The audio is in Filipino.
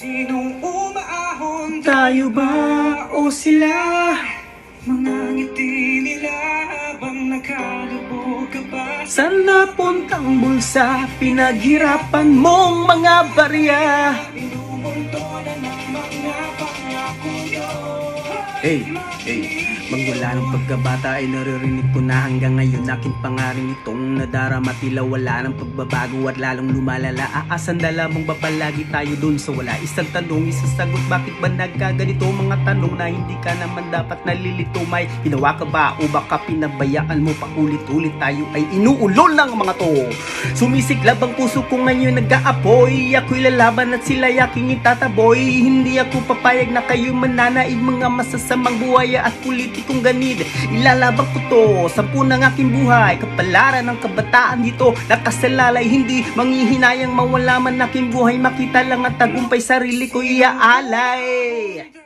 Sinong umaahon? Tayo ba o sila? Mga ngiti nila habang nakalubog ka pa. Saan napuntang bulsa? Pinaghirapan mong mga barya. Pinumulto na ng mga pangako nyo. Hey, magmula ng pagkabata ay naririnig ko na hanggang ngayon aking pangaring itong nadarama. Tila wala ng pagbabago at lalong lumalala. Aasan na lamang ba palagi tayo dun sa wala? Isang tanong, isasagot, bakit ba nagkaganito? Mga tanong na hindi ka naman dapat nalilito. May ginawa ka ba o baka pinabayaan mo? Paulit-ulit tayo ay inuulol ng mga to. Sumisiklab ang puso ko ngayon nag-aapoy. Ako'y lalaban at sila'y aking itataboy. Hindi ako papayag na kayo mananaig mga masasamang buhaya at politikong ganid. Ilalabang ko to, 10 ng aking buhay. Kapalaran ng kabataan dito nakasalalay, hindi manghihinayang mawala man aking buhay. Makita lang ang tagumpay, sarili ko iaalay.